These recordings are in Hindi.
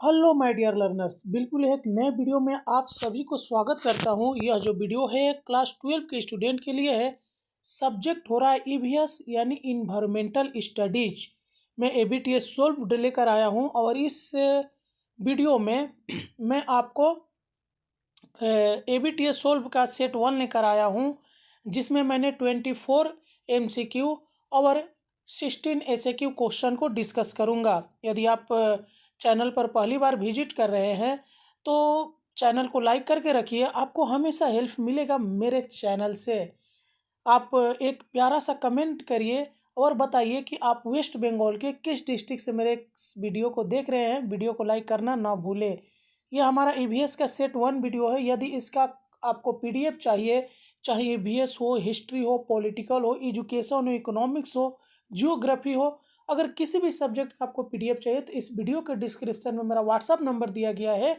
हेलो माय डियर लर्नर्स, बिल्कुल एक नए वीडियो में आप सभी को स्वागत करता हूं। यह जो वीडियो है क्लास 12 के स्टूडेंट के लिए है। सब्जेक्ट हो रहा है ईवीएस यानी इन्वायरमेंटल स्टडीज में एबीटीएस सोल्व लेकर आया हूं। और इस वीडियो में मैं आपको एबीटीएस सोल्व का सेट 1 लेकर आया हूं, जिसमें मैंने 24 एमसीक्यू और 16 एसएक्यू क्वेश्चन को डिस्कस करूंगा। यदि आप चैनल पर पहली बार विजिट कर रहे हैं तो चैनल को लाइक करके रखिए, आपको हमेशा हेल्प मिलेगा मेरे चैनल से। आप एक प्यारा सा कमेंट करिए और बताइए कि आप वेस्ट बंगाल के किस डिस्ट्रिक्ट से मेरे इस वीडियो को देख रहे हैं। वीडियो को लाइक करना ना भूलें। यह हमारा ईवीएस का सेट 1 वीडियो है। यदि इसका आपको पीडीएफ चाहिए, चाहे ईवीएस हो, हिस्ट्री हो, पॉलिटिकल हो, एजुकेशन हो, इकोनॉमिक्स हो, जियोग्राफी हो, अगर किसी भी सब्जेक्ट का आपको पीडीएफ चाहिए तो इस वीडियो के डिस्क्रिप्शन में मेरा व्हाट्सअप नंबर दिया गया है,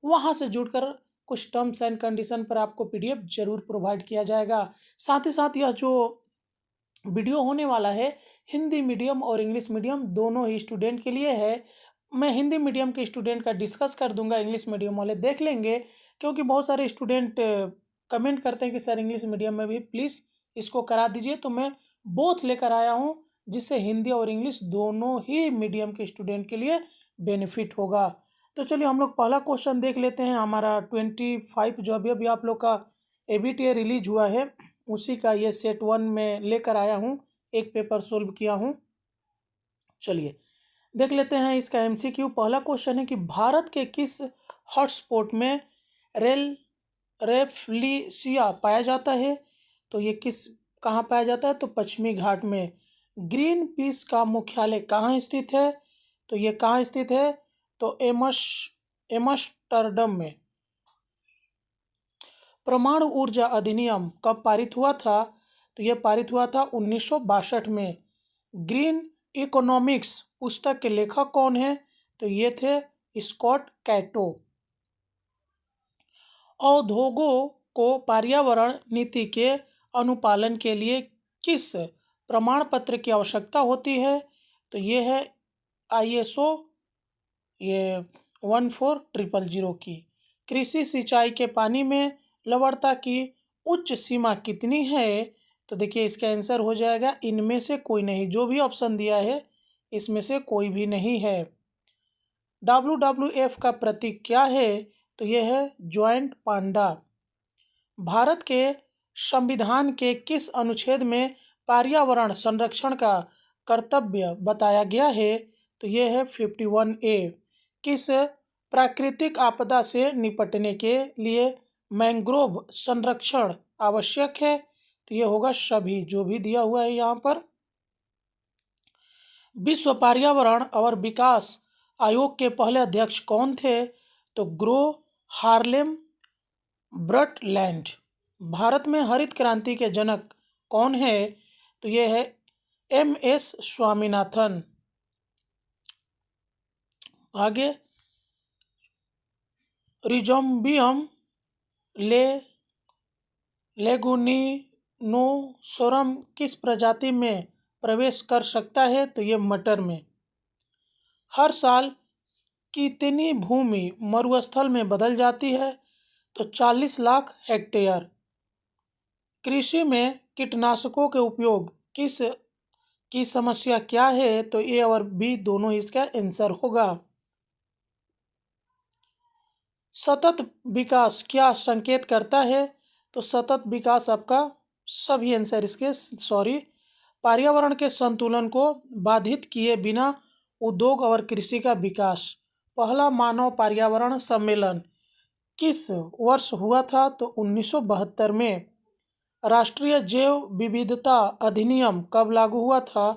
वहाँ से जुड़कर कुछ टर्म्स एंड कंडीशन पर आपको पीडीएफ जरूर प्रोवाइड किया जाएगा। साथ ही साथ यह जो वीडियो होने वाला है हिंदी मीडियम और इंग्लिश मीडियम दोनों ही स्टूडेंट के लिए है। मैं हिंदी मीडियम के स्टूडेंट का डिस्कस कर दूंगा, इंग्लिश मीडियम वाले देख लेंगे, क्योंकि बहुत सारे स्टूडेंट कमेंट करते हैं कि सर इंग्लिश मीडियम में भी प्लीज़ इसको करा दीजिए। तो मैं बोथ लेकर आया हूँ, जिससे हिंदी और इंग्लिश दोनों ही मीडियम के स्टूडेंट के लिए बेनिफिट होगा। तो चलिए हम लोग पहला क्वेश्चन देख लेते हैं। हमारा 25 जो अभी अभी आप लोग का एबीटीए रिलीज हुआ है, उसी का ये सेट 1 में लेकर आया हूँ, एक पेपर सोल्व किया हूँ। चलिए देख लेते हैं इसका एमसीक्यू। पहला क्वेश्चन है कि भारत के किस हॉटस्पॉट में रेल रेफ्लिसिया पाया जाता है। तो ये कहाँ पाया जाता है, तो पश्चिमी घाट में। ग्रीन पीस का मुख्यालय कहाँ स्थित है, तो ये कहाँ स्थित है, तो एमस्टरडम में। परमाणु ऊर्जा अधिनियम कब पारित हुआ था, तो यह पारित हुआ था 1962 में। ग्रीन इकोनॉमिक्स पुस्तक के लेखक कौन है, तो ये थे स्कॉट कैटो। उद्योगों को पर्यावरण नीति के अनुपालन के लिए किस प्रमाण पत्र की आवश्यकता होती है, तो ये है ISO ये 14000 की। कृषि सिंचाई के पानी में लवणता की उच्च सीमा कितनी है, तो देखिए इसका आंसर हो जाएगा इनमें से कोई नहीं। जो भी ऑप्शन दिया है इसमें से कोई भी नहीं है। WWF का प्रतीक क्या है, तो यह है ज्वाइंट पांडा। भारत के संविधान के किस अनुच्छेद में पर्यावरण संरक्षण का कर्तव्य बताया गया है, तो यह है 51A। किस प्राकृतिक आपदा से निपटने के लिए मैंग्रोव संरक्षण आवश्यक है, तो यह होगा सभी, जो भी दिया हुआ है यहाँ पर। विश्व पर्यावरण और विकास आयोग के पहले अध्यक्ष कौन थे, तो ग्रो हार्लेम ब्रटलैंड। भारत में हरित क्रांति के जनक कौन है, तो यह है MS स्वामीनाथन। आगे रिजोम्बियम लेगुमिनोसोरम किस प्रजाति में प्रवेश कर सकता है, तो ये मटर में। हर साल कितनी भूमि मरुस्थल में बदल जाती है, तो 40 लाख हेक्टेयर। कृषि में कीटनाशकों के उपयोग किस की समस्या क्या है, तो A और B दोनों इसका आंसर होगा। सतत विकास क्या संकेत करता है, तो सतत विकास आपका सभी आंसर इसके पर्यावरण के संतुलन को बाधित किए बिना उद्योग और कृषि का विकास। पहला मानव पर्यावरण सम्मेलन किस वर्ष हुआ था, तो 1972 में। राष्ट्रीय जैव विविधता अधिनियम कब लागू हुआ था,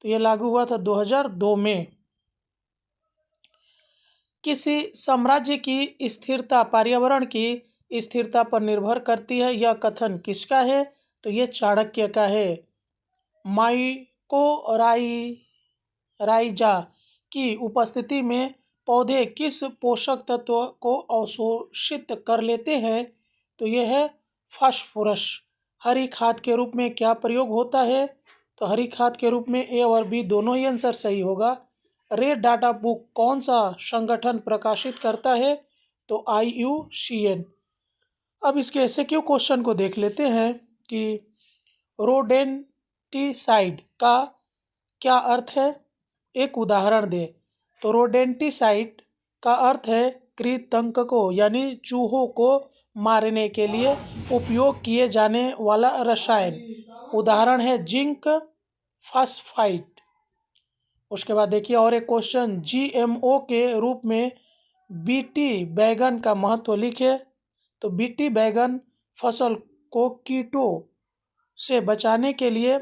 तो यह लागू हुआ था 2002 में। किसी साम्राज्य की स्थिरता पर्यावरण की स्थिरता पर निर्भर करती है, यह कथन किसका है, तो यह चाणक्य का है। माइको राइजा की उपस्थिति में पौधे किस पोषक तत्व को अवशोषित कर लेते हैं, तो यह है फास्फोरस। हरी खाद के रूप में क्या प्रयोग होता है, तो हरी खाद के रूप में A और B दोनों ही आंसर सही होगा, रेड डाटा बुक कौन सा संगठन प्रकाशित करता है? तो IUCN। अब इसके एमसीक्यू क्वेश्चन को देख लेते हैं कि रोडेंटिसाइड का क्या अर्थ है? एक उदाहरण दे। तो रोडेंटिसाइड का अर्थ है कृंतकों यानी चूहों को मारने के लिए उपयोग किए जाने वाला रसायन। उदाहरण है जिंक फास्फाइड। उसके बाद देखिए और एक क्वेश्चन, GMO के रूप में बीटी बैगन का महत्व लिखे। तो बीटी बैगन फसल को कीटों से बचाने के लिए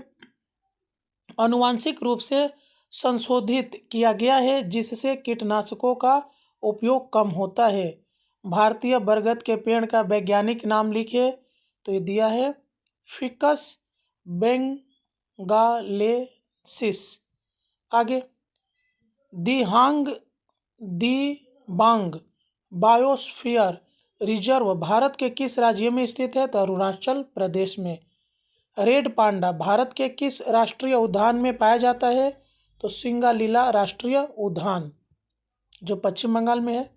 आनुवांशिक रूप से संशोधित किया गया है, जिससे कीटनाशकों का उपयोग कम होता है। भारतीय बरगद के पेड़ का वैज्ञानिक नाम लिखे। तो ये दिया है फिकस बेंगालेंसिस। आगे, दिबांग बायोस्फीयर रिजर्व भारत के किस राज्य में स्थित है? तो अरुणाचल प्रदेश में। रेड पांडा भारत के किस राष्ट्रीय उद्यान में पाया जाता है? तो सिंगालीला राष्ट्रीय उद्यान जो पश्चिम बंगाल में है।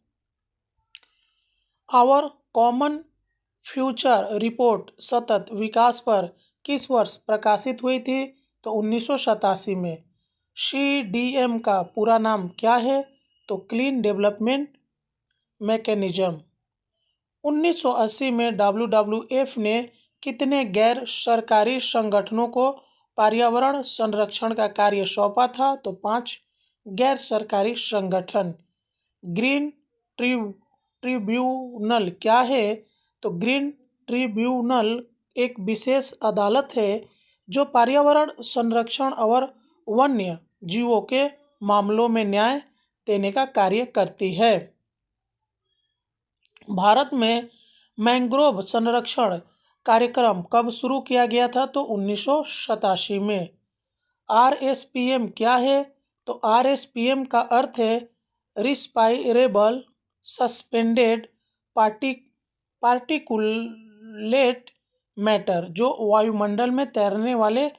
आवर कॉमन फ्यूचर रिपोर्ट सतत विकास पर किस वर्ष प्रकाशित हुई थी? तो 1987 में। CDM का पूरा नाम क्या है? तो क्लीन डेवलपमेंट मैकेनिज्म। 1980 में WWF ने कितने गैर सरकारी संगठनों को पर्यावरण संरक्षण का कार्य सौंपा था? तो 5 गैर सरकारी संगठन। ग्रीन ट्रिब्यूनल क्या है? तो ग्रीन ट्रिब्यूनल एक विशेष अदालत है जो पर्यावरण संरक्षण और वन्य जीवों के मामलों में न्याय देने का कार्य करती है। भारत में मैंग्रोव संरक्षण कार्यक्रम कब शुरू किया गया था? तो 1987 में। RSPM क्या है? तो RSPM का अर्थ है रिस्पायरेबल सस्पेंडेड पार्टिकुलेट मैटर, जो वायुमंडल में तैरने वाले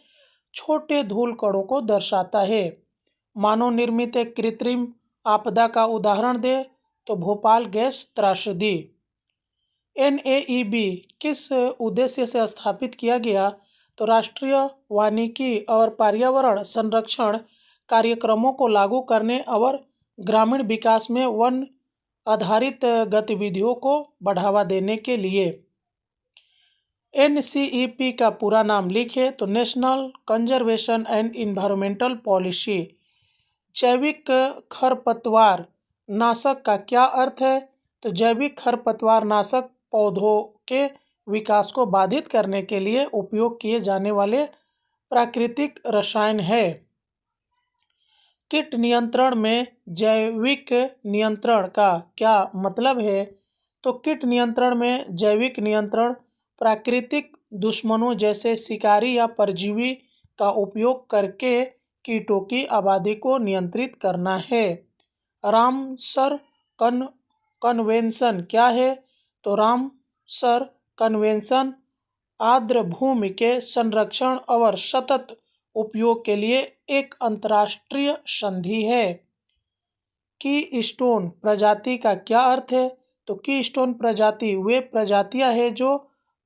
छोटे धूल कणों को दर्शाता है। मानव निर्मित एक कृत्रिम आपदा का उदाहरण दे। तो भोपाल गैस त्रासदी। NAEB किस उद्देश्य से स्थापित किया गया? तो राष्ट्रीय वानिकी और पर्यावरण संरक्षण कार्यक्रमों को लागू करने और ग्रामीण विकास में वन आधारित गतिविधियों को बढ़ावा देने के लिए। NCEP का पूरा नाम लिखे। तो national conservation and environmental policy. जैविक खरपतवार नाशक का क्या अर्थ है? तो जैविक खरपतवार नाशक पौधों के विकास को बाधित करने के लिए उपयोग किए जाने वाले प्राकृतिक रसायन है। कीट नियंत्रण में जैविक नियंत्रण का क्या मतलब है? तो कीट नियंत्रण में जैविक नियंत्रण प्राकृतिक दुश्मनों जैसे शिकारी या परजीवी का उपयोग करके कीटों की आबादी को नियंत्रित करना है। रामसर कन्वेंशन क्या है? तो रामसर कन्वेंशन आर्द्र भूमि के संरक्षण और सतत उपयोग के लिए एक अंतर्राष्ट्रीय संधि है। कीस्टोन प्रजाति का क्या अर्थ है? तो कीस्टोन प्रजाति वे प्रजातियां हैं जो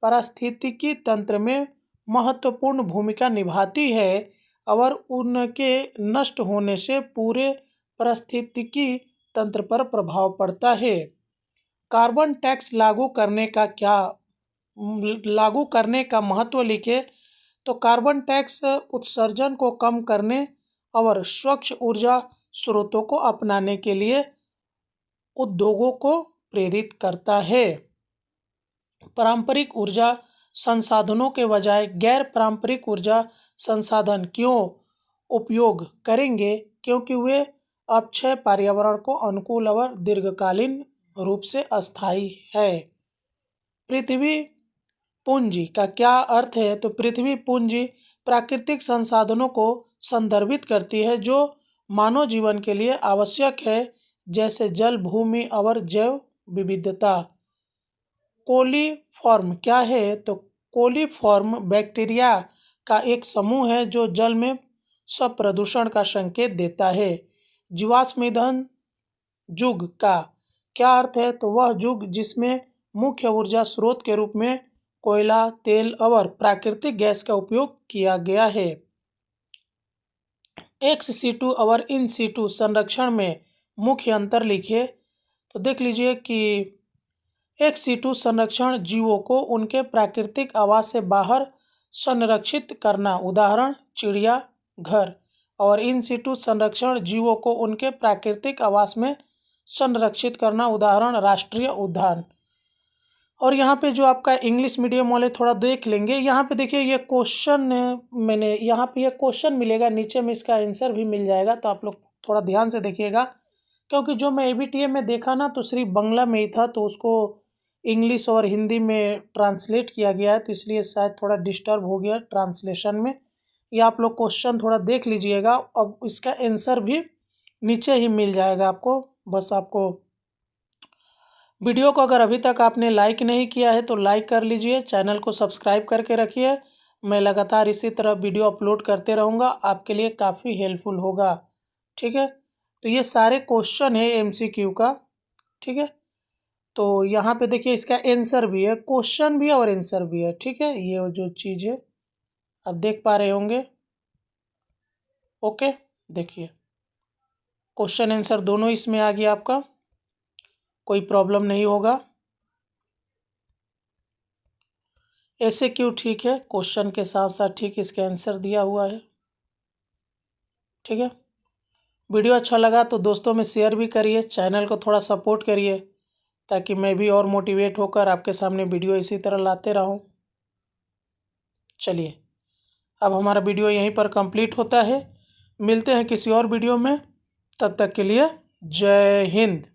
पारिस्थितिकी तंत्र में महत्वपूर्ण भूमिका निभाती है और उनके नष्ट होने से पूरे पारिस्थितिकी तंत्र पर प्रभाव पड़ता है। कार्बन टैक्स लागू करने का महत्व लिखे। तो कार्बन टैक्स उत्सर्जन को कम करने और स्वच्छ ऊर्जा स्रोतों को अपनाने के लिए उद्योगों को प्रेरित करता है। पारंपरिक ऊर्जा संसाधनों के बजाय गैर पारंपरिक ऊर्जा संसाधन क्यों उपयोग करेंगे? क्योंकि वे अक्षय, पर्यावरण को अनुकूल और दीर्घकालीन रूप से अस्थायी है। पृथ्वी पूंजी का क्या अर्थ है? तो पृथ्वी पूंजी प्राकृतिक संसाधनों को संदर्भित करती है जो मानव जीवन के लिए आवश्यक है, जैसे जल, भूमि और जैव विविधता। कोलीफॉर्म क्या है? तो कोलीफॉर्म बैक्टीरिया का एक समूह है जो जल में स्वप्रदूषण का संकेत देता है। जीवाश्म ईंधन युग का क्या अर्थ है? तो वह युग जिसमें मुख्य ऊर्जा स्रोत के रूप में कोयला, तेल और प्राकृतिक गैस का उपयोग किया गया है। एक्स सीटू और इन सीटू संरक्षण में मुख्य अंतर लिखिए। तो देख लीजिए कि एक्स सीटू संरक्षण जीवों को उनके प्राकृतिक आवास से बाहर संरक्षित करना, उदाहरण चिड़िया घर, और इन सीटू संरक्षण जीवों को उनके प्राकृतिक आवास में संरक्षित करना, उदाहरण राष्ट्रीय उद्यान। और यहाँ पे जो आपका इंग्लिश मीडियम वाले थोड़ा देख लेंगे, यहाँ पे देखिए ये क्वेश्चन मैंने यहाँ पे ये क्वेश्चन मिलेगा, नीचे में इसका आंसर भी मिल जाएगा, तो आप लोग थोड़ा ध्यान से देखिएगा, क्योंकि जो मैं एबीटीए में देखा ना तो सिर्फ बांग्ला में ही था, तो उसको इंग्लिश और हिंदी में ट्रांसलेट किया गया है, तो इसलिए शायद थोड़ा डिस्टर्ब हो गया ट्रांसलेशन में। ये आप लोग क्वेश्चन थोड़ा देख लीजिएगा, अब इसका आंसर भी नीचे ही मिल जाएगा आपको। बस आपको वीडियो को अगर अभी तक आपने लाइक नहीं किया है तो लाइक कर लीजिए, चैनल को सब्सक्राइब करके रखिए। मैं लगातार इसी तरह वीडियो अपलोड करते रहूँगा, आपके लिए काफ़ी हेल्पफुल होगा। ठीक है, तो ये सारे क्वेश्चन है एमसीक्यू का। ठीक है, तो यहाँ पे देखिए इसका आंसर भी है, क्वेश्चन भी है और आंसर भी है। ठीक है, ये जो चीज़ है आप देख पा रहे होंगे। ओके, देखिए क्वेश्चन आंसर दोनों इसमें आ गया आपका, कोई प्रॉब्लम नहीं होगा। ऐसे क्यों ठीक है, क्वेश्चन के साथ साथ ठीक इसका आंसर दिया हुआ है। ठीक है, वीडियो अच्छा लगा तो दोस्तों में शेयर भी करिए, चैनल को थोड़ा सपोर्ट करिए, ताकि मैं भी और मोटिवेट होकर आपके सामने वीडियो इसी तरह लाते रहूं। चलिए, अब हमारा वीडियो यहीं पर कंप्लीट होता है, मिलते हैं किसी और वीडियो में, तब तक के लिए जय हिंद।